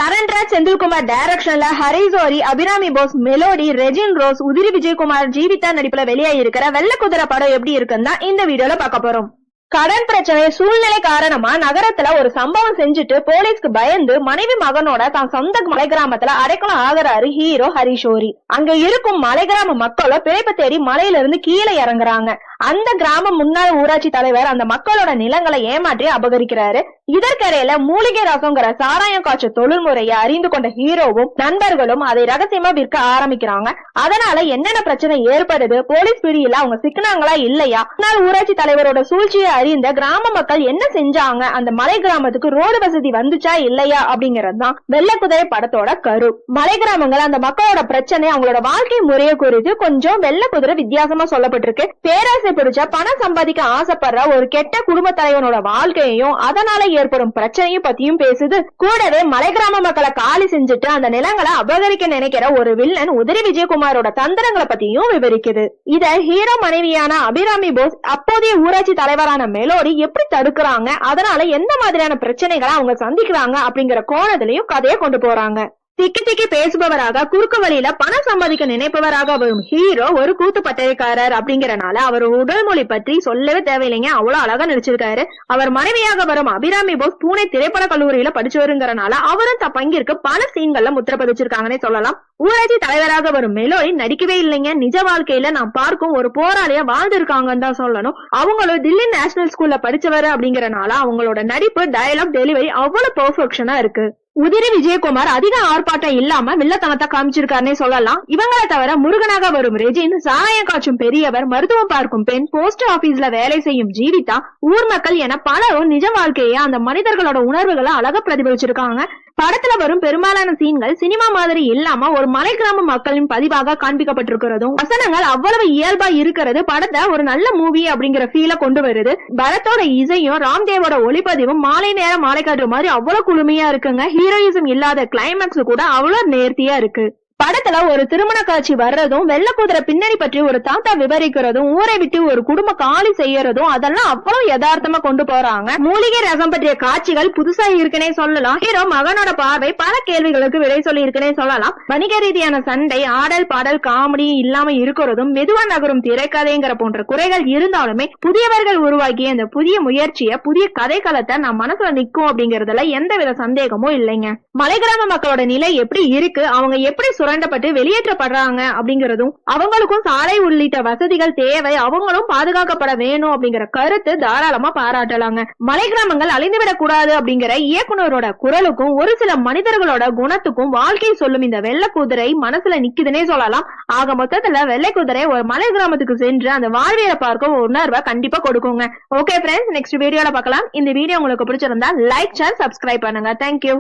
சரண்ராஜ் செந்தில்குமார் டைரக்ஷன்ல ஹரிசோரி, Abirami Bose, melody, Regin rose, உதிரி விஜயகுமார், ஜீவிதா நடிப்புல வெளியாகி இருக்கிற வெள்ளை குதிரை படம் எப்படி இருக்குன்னு தான் இந்த வீடியோல பார்க்க போறோம். கடன் பிரச்சனை சூழ்நிலை காரணமா நகரத்துல ஒரு சம்பவம் செஞ்சுட்டு போலீஸ்க்கு பயந்து மனைவி மகனோட தான் சொந்த மலை கிராமத்துல அடைக்கலம் ஆகுறாரு ஹீரோ ஹரிசோரி. அங்க இருக்கும் மலை கிராம மக்களும் பிழைப்பு தேடி மலையில இருந்து கீழே இறங்குறாங்க. அந்த கிராம முன்னாள் ஊராட்சி தலைவர் அந்த மக்களோட நிலங்களை ஏமாற்றி அபகரிக்கிறாரு. இதற்கிடையில மூலிகை ரசங்கிற சாராயம் காய்ச்ச தொழில்முறையை அறிந்து கொண்ட ஹீரோவும் நண்பர்களும் அதை ரகசியமா விற்க ஆரம்பிக்கிறாங்க. அதனால என்னென்ன பிரச்சனை ஏற்படுது, போலீஸ் பிடியில அவங்க சிக்கினாங்களா இல்லையா, முன்னாள் ஊராட்சி தலைவரோட சூழ்ச்சியை அறிந்த கிராம மக்கள் என்ன செஞ்சாங்க, அந்த மலை கிராமத்துக்கு ரோடு வசதி வந்துச்சா இல்லையா அப்படிங்கறதுதான் வெள்ளை குதிரை படத்தோட கரு. மலை கிராமங்கள் அந்த மக்களோட பிரச்சனை, அவங்களோட வாழ்க்கை முறையை குறித்து கொஞ்சம் வெள்ளை குதிரை வித்தியாசமா சொல்லப்பட்டிருக்கு. பேராசை பிடிச்ச பணம் சம்பாதிக்க ஆசைப்படுற ஒரு கெட்ட குடும்ப தலைவனோட வாழ்க்கையையும் அதனால ஏற்படும் பிரச்சனையும் பத்தியும் பேசுது. கூடவே மலை கிராம மக்களை காலி செஞ்சுட்டு அந்த நிலங்களை அபகரிக்க நினைக்கிற ஒரு வில்லன் உதிரி விஜயகுமாரோட தந்திரங்களை பத்தியும் விவரிக்குது. இத ஹீரோ மனைவியான அபிராமி போஸ், அப்போதைய ஊராட்சி தலைவரான மெலோடி எப்படி தடுக்கிறாங்க, அதனால எந்த மாதிரியான பிரச்சனைகளை அவங்க சந்திக்கிறாங்க அப்படிங்கிற கோணத்திலையும் கதையை கொண்டு போறாங்க. திக்கி திக்கி பேசுபவராக, குறுக்கு வழியில பணம் சம்பாதிக்க நினைப்பவராக வரும் ஹீரோ ஒரு கூத்து பட்டயக்காரர் அப்படிங்கறனால அவர் உடல் மொழி பற்றி சொல்லவே தேவையில்லைங்க, அவ்வளவு அழகா நடிச்சிருக்காரு. அவர் மனைவியாக வரும் அபிராமி போஸ் பூனே திரைப்பட கல்லூரியில படிச்சு வருங்கிறனால அவரும் தன் பங்கிற்கு பல சீன்கள்ல முத்திர பதிச்சிருக்காங்கன்னே சொல்லலாம். ஊராட்சி தலைவராக வரும் மெலோடி நடிக்கவே இல்லைங்க, நிஜ வாழ்க்கையில நான் பார்க்கும் ஒரு போராளியா வாழ்ந்திருக்காங்கன்னு தான் சொல்லணும். அவங்களும் தில்லி நேஷனல் ஸ்கூல்ல படிச்சவர் அப்படிங்கறனால அவங்களோட நடிப்பு, டயலாக் டெலிவரி அவ்வளவு பெர்ஃபெக்ஷனா இருக்கு. உதிரி விஜயகுமார் அதிக ஆர்ப்பாட்டம் இல்லாம வில்லத்தனத்தை காமிச்சிருக்காருன்னே சொல்லலாம். இவங்களை தவிர முருகனாக வரும் ரெஜின், சாராயம் காய்ச்சும் பெரியவர், மருத்துவம் பார்க்கும் பெண், போஸ்ட் ஆபீஸ்ல வேலை செய்யும் ஜீவிதா, ஊர் மக்கள் என பலரும் நிஜ வாழ்க்கையை, அந்த மனிதர்களோட உணர்வுகளை அழகா பிரதிபலிச்சிருக்காங்க. படத்துல வரும் பெரும்பாலான சீன்கள் சினிமா மாதிரி இல்லாம ஒரு மலை கிராம மக்களின் பதிவாக காண்பிக்கப்பட்டிருக்கிறதும், வசனங்கள் அவ்வளவு இயல்பா இருக்கிறது படத்தை ஒரு நல்ல மூவி அப்படிங்கிற ஃபீல கொண்டு வருது. பரத்தோட இசையும் ராம்தேவோட ஒளிப்பதிவும் மாலை நேரம் மாலை காட்டுற மாதிரி அவ்வளவு குளுமையா இருக்குங்க. ஹீரோயிசம் இல்லாத கிளைமேக்ஸ் கூட அவ்வளவு நேர்த்தியா இருக்கு. படத்துல ஒரு திருமண காட்சி வர்றதும், வெள்ளை குதிரை பின்னணி பற்றி ஒரு தாத்தா விவரிக்கிறதும், ஊரை விட்டு ஒரு குடும்ப காலி செய்யறதும் அதெல்லாம் அவ்வளவு யதார்த்தமா கொண்டு போறாங்க. மூலிகை ரசம் பற்றிய காட்சிகள் புதுசா இருக்குன்னே சொல்லலாம். ஹீரோ மகனோட பார்வை பல கேள்விகளுக்கு விடை சொல்லி இருக்குன்னே சொல்லலாம். வணிக ரீதியான சண்டை, ஆடல் பாடல், காமெடி இல்லாம இருக்கிறதும், மெதுவா நகரும் திரைக்கதைங்கிற போன்ற குறைகள் இருந்தாலுமே புதியவர்கள் உருவாக்கிய இந்த புதிய முயற்சிய, புதிய கதை களத்தை நான் மனசுல நிக்கும் அப்படிங்கறதுல எந்தவித சந்தேகமும் இல்லைங்க. மலை கிராம மக்களோட நிலை எப்படி இருக்கு, அவங்க எப்படி சுரண்டப்பட்டு வெளியேற்றப்படுறாங்க அப்படிங்கறதும், அவங்களுக்கும் சாலை உள்ளிட்ட வசதிகள் தேவை, அவங்களும் பாதுகாக்கப்பட வேணும் அப்படிங்கிற கருத்து தாராளமா பாராட்டலாங்க. மலை கிராமங்கள் அழிந்துவிடக் கூடாது அப்படிங்கிற இயக்குனரோட குரலுக்கும் ஒரு சில மனிதர்களோட குணத்துக்கும் வாழ்க்கை சொல்லும் இந்த வெள்ளை குதிரை மனசுல நிக்குதுன்னே சொல்லலாம். ஆக மொத்தத்துல வெள்ளை குதிரை ஒரு மலை கிராமத்துக்கு சென்று அந்த வாழ்வியலை பார்க்க ஒரு உணர்வை கண்டிப்பா கொடுக்குங்க. ஓகே ஃப்ரெண்ட்ஸ், நெக்ஸ்ட் வீடியோல பார்க்கலாம். இந்த வீடியோ உங்களுக்கு பிடிச்சிருந்தா லைக், ஷேர், சப்ஸ்கிரைப் பண்ணுங்க. தேங்க்யூ.